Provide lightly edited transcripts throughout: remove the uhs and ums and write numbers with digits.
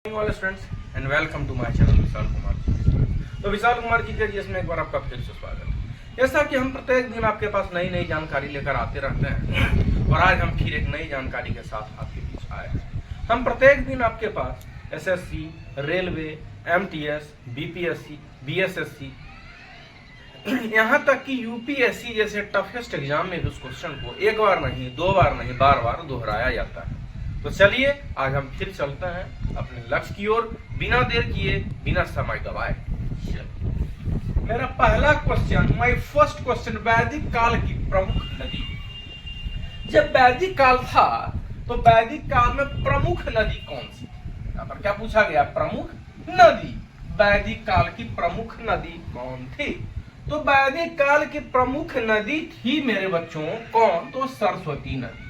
All students and welcome to my channel Vishal Kumar. तो विशाल कुमार की career में एक बार आपका फिर से स्वागत है। जैसा कि हम प्रत्येक दिन आपके पास नई नई जानकारी लेकर आते रहते हैं और आज हम फिर एक नई जानकारी के साथ आपके बीच आए हैं। हम प्रत्येक दिन आपके पास SSC, railway, MTS, BPSC, BSSC, यहाँ तक कि यूपीएससी जैसे टफेस्ट एग्जाम में भी उस क्वेश्चन को एक बार नहीं, दो बार नहीं, बार बार दोहराया जाता है। तो चलिए आज हम फिर चलते हैं अपने लक्ष्य की ओर, बिना देर किए, बिना समय गवाए। मेरा पहला क्वेश्चन, माय फर्स्ट क्वेश्चन, वैदिक काल की प्रमुख नदी। जब वैदिक काल था तो वैदिक काल में प्रमुख नदी कौन सी? यहाँ पर क्या पूछा गया? प्रमुख नदी। वैदिक काल की प्रमुख नदी कौन थी? तो वैदिक काल की प्रमुख नदी थी मेरे बच्चों कौन? तो सरस्वती नदी।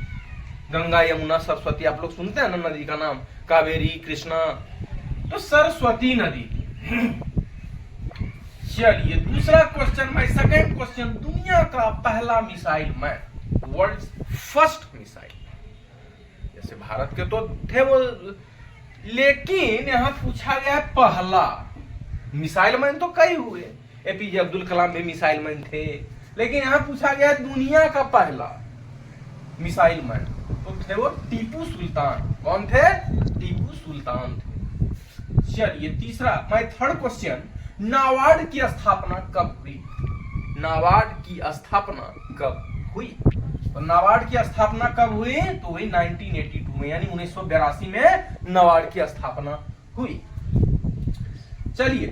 गंगा, यमुना, सरस्वती आप लोग सुनते हैं ना नदी का नाम, कावेरी, कृष्णा, तो सरस्वती नदी। चलिए दूसरा क्वेश्चन, माय सेकंड क्वेश्चन, दुनिया का पहला missile man, world first missile. जैसे भारत के तो थे वो, लेकिन यहां पूछा गया पहला मिसाइल मैन। तो कई हुए, एपीजे अब्दुल कलाम भी मिसाइल मैन थे, लेकिन यहां पूछा गया दुनिया का पहला मिसाइल मैन, तो थे वो टीपू सुल्तान। कौन थे? टीपू सुल्तान थे। चलिए तीसरा, माय थर्ड क्वेश्चन, नाबार्ड की स्थापना कब हुई? नाबार्ड की स्थापना कब हुई? तो नाबार्ड की स्थापना कब हुई? तो हुई 1982 में, यानी 1982 में नाबार्ड की स्थापना हुई। चलिए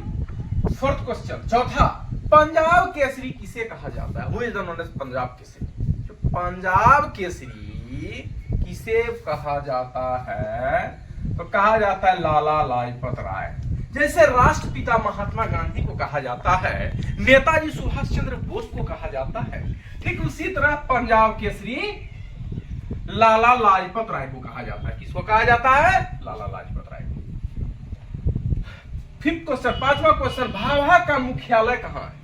फोर्थ क्वेश्चन, चौथा, पंजाब केसरी किसे कहा जाता है? Who is the known as Punjab Kesari? Punjab Kesari किसे कहा जाता है? तो कहा जाता है लाला लाजपत राय। जैसे राष्ट्रपिता महात्मा गांधी को कहा जाता है, नेताजी सुभाष चंद्र बोस को कहा जाता है, ठीक उसी तरह पंजाब केसरी लाला लाजपत राय को कहा जाता है। किसको कहा जाता है? लाला लाजपत राय को। फिफ्थ क्वेश्चन, पांचवा क्वेश्चन, भाभा का मुख्यालय कहां है?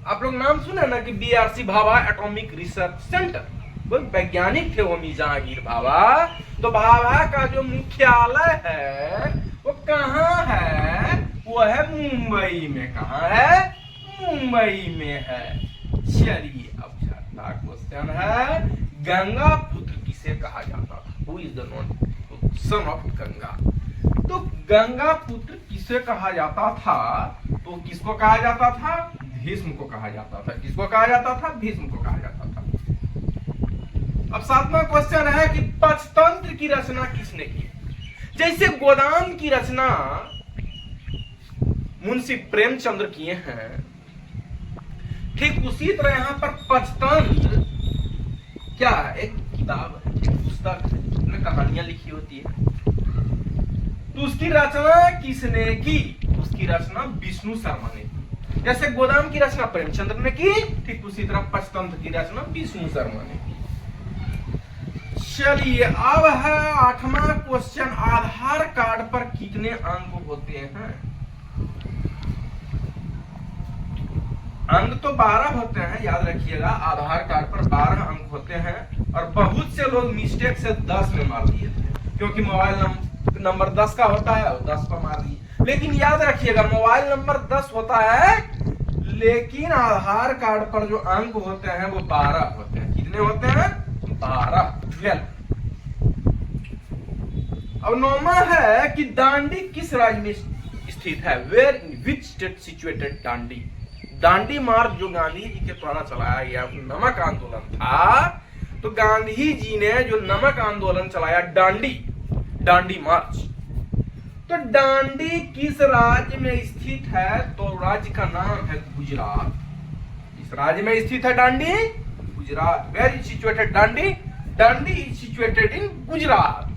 आप लोग नाम सुने ना कि BRC Bhabha atomic research centre, वो वैज्ञानिक थे वो जहांगीर भाभा। तो भाभा का जो मुख्यालय है वो कहाँ है? वो है मुंबई में। कहाँ है? मुंबई में है। चलिए अब छठा क्वेश्चन है, गंगा पुत्र किसे कहा जाता था? Who is the known son of Ganga? तो गंगा पुत्र किसे कहा जाता था? तो किसको कहा जाता था? भीष्म को कहा जाता था। किसको कहा जाता था? भीष्म को कहा जाता था। अब सातवां क्वेश्चन है कि पंचतंत्र की रचना किसने की? जैसे गोदान की रचना मुंशी प्रेमचंद्र किए हैं, ठीक उसी तरह यहां पर पंचतंत्र क्या है? एक किताब है, एक पुस्तक है, उसमें कहानियां लिखी होती है। तो उसकी रचना किसने की? उसकी रचना विष्णु शर्मा ने की। जैसे गोदान की रचना प्रेमचंद्र ने की, ठीक उसी तरह पंचतंत्र की रचना विष्णु शर्मा ने की। चलिए अब है आठवां क्वेश्चन, आधार कार्ड पर कितने अंक होते हैं? अंक तो 12 होते हैं, याद रखिएगा। आधार कार्ड पर 12 अंक होते हैं और बहुत से लोग मिस्टेक से 10 में मार दिए थे, क्योंकि मोबाइल नंबर 10 का होता है, 10 पर मार दिए। लेकिन याद रखिएगा मोबाइल नंबर 10 होता है, लेकिन आधार कार्ड पर जो अंक होते हैं वो 12 होते हैं। कितने होते हैं? 12। अब नौवां है कि दांडी किस राज्य में स्थित है? Where in which state situated Dandi? Dandi march जो गांधी जी के द्वारा चलाया गया नमक आंदोलन था, तो गांधी जी ने जो नमक आंदोलन चलाया, दांडी मार्च, तो दांडी किस राज्य में स्थित है? तो राज्य का नाम है गुजरात। इस राज्य में स्थित है Dandi? Gujarat. Where is situated Dandi? Dandi is situated in Gujarat.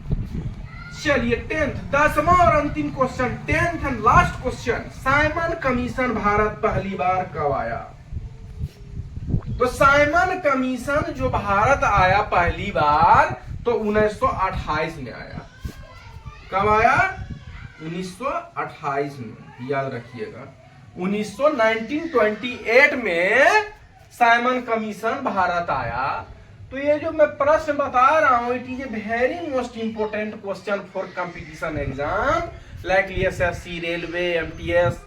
चलिए 10th, 10वां और अंतिम question, 10th and last question, Simon commission भारत पहली बार कब आया? तो साइमन कमीशन जो भारत आया पहली बार, तो 1928 में आया। कब आया? 1928 में, याद रखिएगा। 1928 में साइमन कमीशन भारत आया। तो ये जो मैं प्रश्न बता रहा हूं, it is a very most important question for competition exam like SSC, railway, MTS,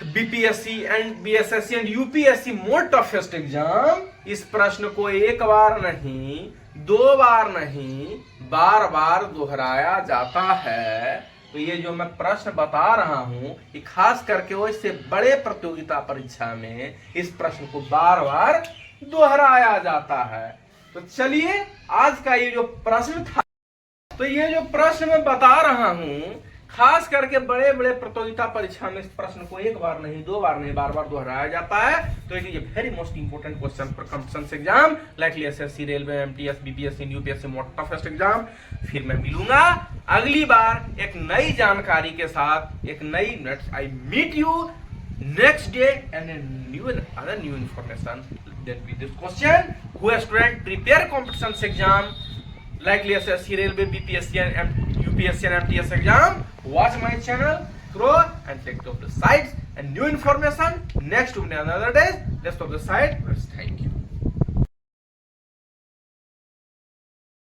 BPSC and BSSC and UPSC, more toughest exam. इस प्रश्न को एक बार नहीं, दो बार नहीं, बार बार दोहराया जाता है। तो ये जो मैं प्रश्न बता रहा हूं, ये खास करके वो इससे बड़े प्रतियोगिता परीक्षा में इस प्रश्न को बार बार दोहराया जाता है। तो चलिए आज का ये जो प्रश्न था, तो ये जो प्रश्न मैं बता रहा हूं, खास करके बड़े बड़े प्रतियोगिता परीक्षा में इस प्रश्न को एक बार नहीं, दो बार नहीं, बार बार दोहराया जाता है। तो it is a very most important question for competition exam like SSC, railway, MTS, BPSC, UPSC, most toughest exam. फिर मैं मिलूंगा अगली बार एक नई जानकारी के साथ, एक नई next I meet you next day and other new information. Then with this question, who has student prepare competition exam like SSC, Railway, BPSC and UPSC and MTS exam, watch my channel, grow and take to the sites and new information next to another day. Rest of the site, thank you.